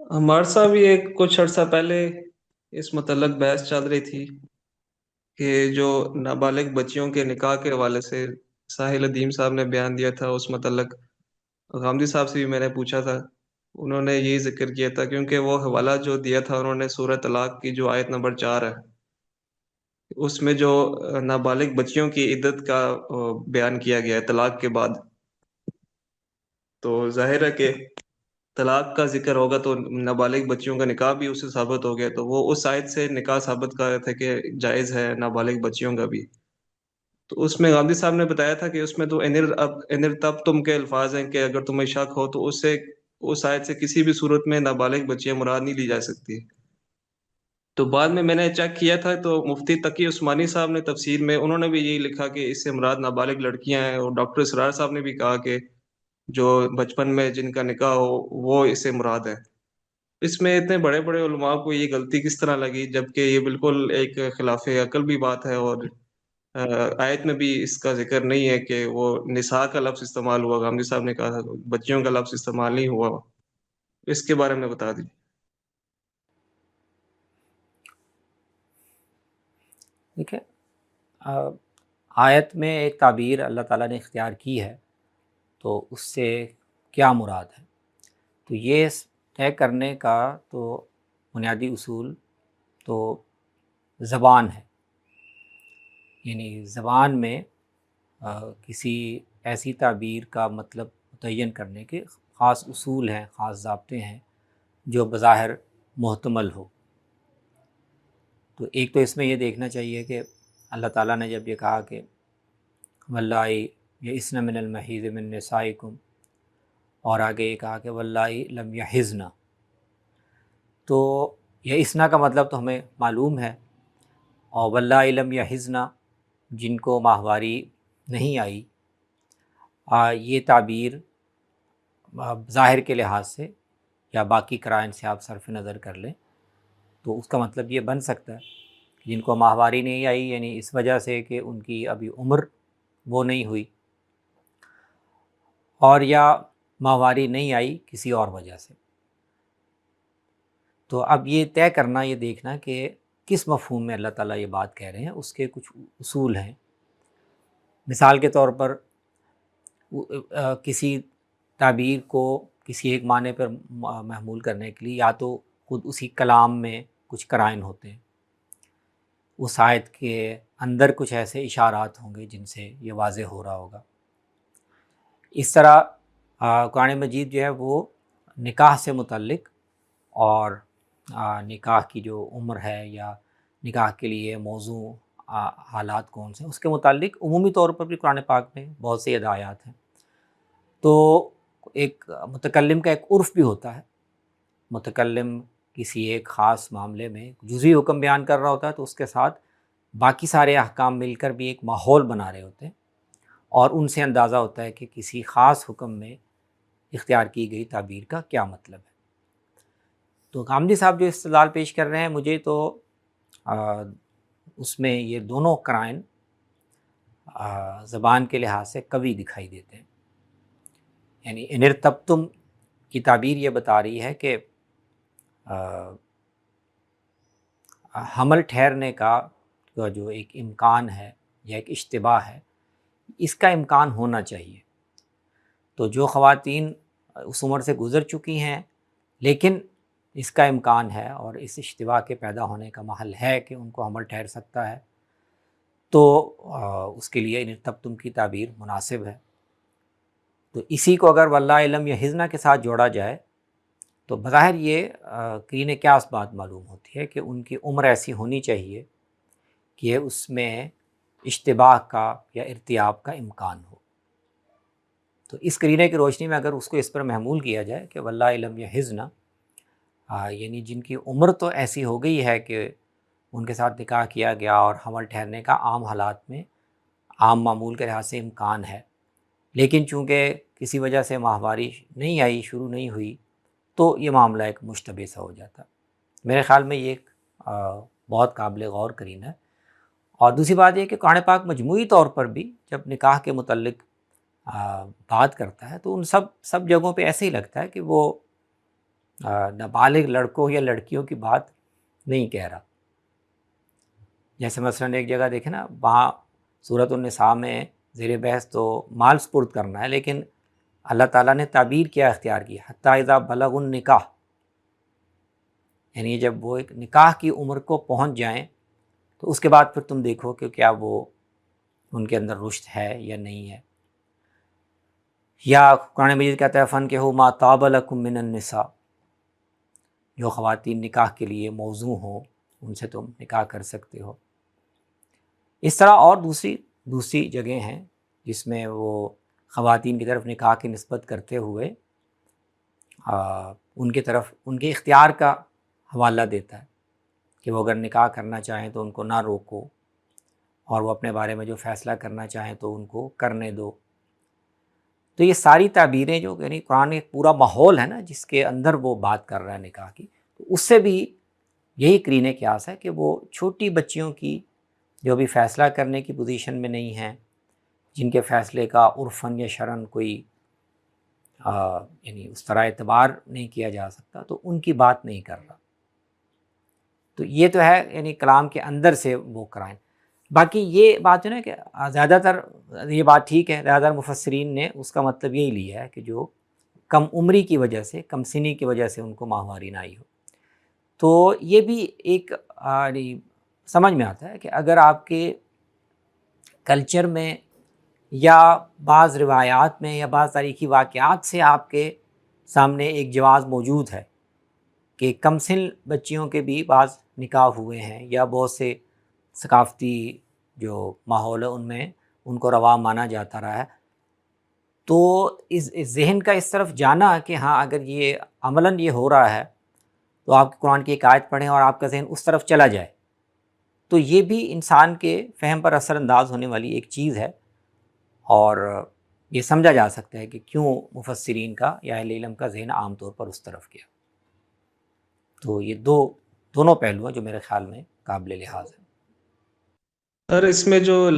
ہمارے صاحب یہ کچھ عرصہ پہلے اس متعلق بحث چل رہی تھی کہ جو نابالغ بچیوں کے نکاح کے حوالے سے ساحل ادیم صاحب نے بیان دیا تھا، اس متعلق غامدی صاحب سے بھی میں نے پوچھا تھا۔ انہوں نے یہی ذکر کیا تھا، کیونکہ وہ حوالہ جو دیا تھا انہوں نے سورہ طلاق کی جو آیت نمبر 4 ہے، اس میں جو نابالغ بچیوں کی عدت کا بیان کیا گیا ہے طلاق کے بعد، تو ظاہر ہے کہ طلاق کا ذکر ہوگا تو نابالغ بچیوں کا نکاح بھی اس سے ثابت ہو گیا، تو وہ اس آیت سے نکاح ثابت کر رہے تھے کہ جائز ہے نابالغ بچیوں کا بھی۔ تو اس میں غامدی صاحب نے بتایا تھا کہ اس میں تو انر تب تم کے الفاظ ہیں کہ اگر تمہیں شک ہو تو اس آیت سے کسی بھی صورت میں نابالغ بچیاں مراد نہیں لی جا سکتی۔ تو بعد میں نے چیک کیا تھا تو مفتی تقی عثمانی صاحب نے تفسیر میں انہوں نے بھی یہی لکھا کہ اس سے مراد نابالغ لڑکیاں ہیں، اور ڈاکٹر اسرار صاحب نے بھی کہا کہ جو بچپن میں جن کا نکاح ہو وہ اس سے مراد ہے۔ اس میں اتنے بڑے بڑے علماء کو یہ غلطی کس طرح لگی، جبکہ یہ بالکل ایک خلاف عقل بھی بات ہے، اور آیت میں بھی اس کا ذکر نہیں ہے کہ وہ نساء کا لفظ استعمال ہوا، غامدی صاحب نے کہا تھا بچیوں کا لفظ استعمال نہیں ہوا۔ اس کے بارے میں بتا دیجیے۔ ٹھیک ہے، آیت میں ایک تعبیر اللہ تعالیٰ نے اختیار کی ہے، تو اس سے کیا مراد ہے؟ تو یہ طے کرنے کا تو بنیادی اصول تو زبان ہے، یعنی زبان میں کسی ایسی تعبیر کا مطلب متعین کرنے کے خاص اصول ہیں، خاص ضابطے ہیں جو بظاہر محتمل ہو۔ تو ایک تو اس میں یہ دیکھنا چاہیے کہ اللہ تعالیٰ نے جب یہ کہا کہ واللائی یئسن من المحیض من نسائکم، اور آگے یہ کہا کہ واللائی لم یحضن، تو یئسن کا مطلب تو ہمیں معلوم ہے، اور واللائی لم یحضن جن کو ماہواری نہیں آئی، یہ تعبیر ظاہر کے لحاظ سے یا باقی قرائن سے آپ صرف نظر کر لیں تو اس کا مطلب یہ بن سکتا ہے کہ جن کو ماہواری نہیں آئی، یعنی اس وجہ سے کہ ان کی ابھی عمر وہ نہیں ہوئی، اور یا ماہواری نہیں آئی کسی اور وجہ سے۔ تو اب یہ طے کرنا، یہ دیکھنا کہ کس مفہوم میں اللہ تعالیٰ یہ بات کہہ رہے ہیں، اس کے کچھ اصول ہیں۔ مثال کے طور پر کسی تعبیر کو کسی ایک معنی پر محمول کرنے کے لیے یا تو خود اسی کلام میں کچھ قرائن ہوتے ہیں، اس آیت کے اندر کچھ ایسے اشارات ہوں گے جن سے یہ واضح ہو رہا ہوگا۔ اس طرح قرآن مجید جو ہے وہ نکاح سے متعلق اور نکاح کی جو عمر ہے یا نکاح کے لیے موضوع حالات کون سے، اس کے متعلق عمومی طور پر بھی قرآن پاک میں بہت سی ہدایات ہیں۔ تو ایک متکلم کا ایک عرف بھی ہوتا ہے، متکلم کسی ایک خاص معاملے میں جزوی حکم بیان کر رہا ہوتا ہے تو اس کے ساتھ باقی سارے احکام مل کر بھی ایک ماحول بنا رہے ہوتے ہیں، اور ان سے اندازہ ہوتا ہے کہ کسی خاص حکم میں اختیار کی گئی تعبیر کا کیا مطلب ہے۔ تو غامدی صاحب جو استدلال پیش کر رہے ہیں، مجھے تو اس میں یہ دونوں قرائن زبان کے لحاظ سے قوی دکھائی دیتے ہیں۔ یعنی ان ارتبتم کی تعبیر یہ بتا رہی ہے کہ حمل ٹھہرنے کا جو ایک امکان ہے یا ایک اشتباہ ہے، اس کا امکان ہونا چاہیے۔ تو جو خواتین اس عمر سے گزر چکی ہیں لیکن اس کا امکان ہے اور اس اشتباہ کے پیدا ہونے کا محل ہے کہ ان کو حمل ٹھہر سکتا ہے، تو اس کے لیے ان ارتبتم کی تعبیر مناسب ہے۔ تو اسی کو اگر واللہ لم یحضن کے ساتھ جوڑا جائے تو بظاہر یہ قرینہ قیاس بات معلوم ہوتی ہے کہ ان کی عمر ایسی ہونی چاہیے کہ اس میں اشتباہ کا یا ارتیاب کا امکان ہو۔ تو اس قرینہ کی روشنی میں اگر اس کو اس پر محمول کیا جائے کہ واللہ لم یحضن، یعنی جن کی عمر تو ایسی ہو گئی ہے کہ ان کے ساتھ نکاح کیا گیا اور حمل ٹھہرنے کا عام حالات میں عام معمول کے لحاظ سے امکان ہے، لیکن چونکہ کسی وجہ سے ماہواری نہیں آئی، شروع نہیں ہوئی، تو یہ معاملہ ایک مشتبہ سا ہو جاتا۔ میرے خیال میں یہ ایک بہت قابل غور قرینہ ہے۔ اور دوسری بات یہ کہ قرآن پاک مجموعی طور پر بھی جب نکاح کے متعلق بات کرتا ہے تو ان سب جگہوں پہ ایسے ہی لگتا ہے کہ وہ نابالغ لڑکوں یا لڑکیوں کی بات نہیں کہہ رہا. جیسے مثلاً ایک جگہ دیکھیں نا، وہاں سورۃ النساء میں زیر بحث تو مال سپرد کرنا ہے، لیکن اللہ تعالیٰ نے تعبیر کیا اختیار کی، حتیٰ اذا بلغ النکاح، یعنی جب وہ ایک نکاح کی عمر کو پہنچ جائیں تو اس کے بعد پھر تم دیکھو کہ کیا وہ ان کے اندر رشد ہے یا نہیں ہے. یا قرآن مجید کہتا ہے فَانكِحُوا مَا طَابَ لَكُم مِّنَ النِّسَاء، جو خواتین نکاح کے لیے موزوں ہوں ان سے تم نکاح کر سکتے ہو. اس طرح اور دوسری جگہیں ہیں جس میں وہ خواتین کی طرف نکاح کی نسبت کرتے ہوئے ان کی طرف ان کے اختیار کا حوالہ دیتا ہے کہ وہ اگر نکاح کرنا چاہیں تو ان کو نہ روکو، اور وہ اپنے بارے میں جو فیصلہ کرنا چاہیں تو ان کو کرنے دو. تو یہ ساری تعبیریں جو یعنی قرآن ایک پورا ماحول ہے نا جس کے اندر وہ بات کر رہا ہے نکاح کی، تو اس سے بھی یہی قرین قیاس ہے کہ وہ چھوٹی بچیوں کی جو بھی فیصلہ کرنے کی پوزیشن میں نہیں ہیں، جن کے فیصلے کا عرفاً یا شرعاً کوئی یعنی اس طرح اعتبار نہیں کیا جا سکتا، تو ان کی بات نہیں کر رہا. تو یہ تو ہے یعنی کلام کے اندر سے وہ کرائیں. باقی یہ بات جو نا کہ زیادہ تر یہ بات ٹھیک ہے، زیادہ تر مفسرین نے اس کا مطلب یہی لیا ہے کہ جو کم عمری کی وجہ سے، کم سنی کی وجہ سے ان کو ماہواری نہ آئی ہو. تو یہ بھی ایک یعنی سمجھ میں آتا ہے کہ اگر آپ کے کلچر میں یا بعض روایات میں یا بعض تاریخی واقعات سے آپ کے سامنے ایک جواز موجود ہے کہ کم سن بچیوں کے بھی بعض نکاح ہوئے ہیں، یا بہت سے ثقافتی جو ماحول ہے ان میں ان کو روا مانا جاتا رہا ہے، تو اس ذہن کا اس طرف جانا کہ ہاں اگر یہ عملاً یہ ہو رہا ہے تو آپ قرآن کی ایک آیت پڑھیں اور آپ کا ذہن اس طرف چلا جائے، تو یہ بھی انسان کے فہم پر اثر انداز ہونے والی ایک چیز ہے. اور یہ سمجھا جا سکتا ہے کہ کیوں مفسرین کا یا اہل علم کا ذہن عام طور پر اس طرف گیا. تو یہ دونوں پہلو ہیں جو میرے خیال میں قابل لحاظ ہیں. اور اس میں جو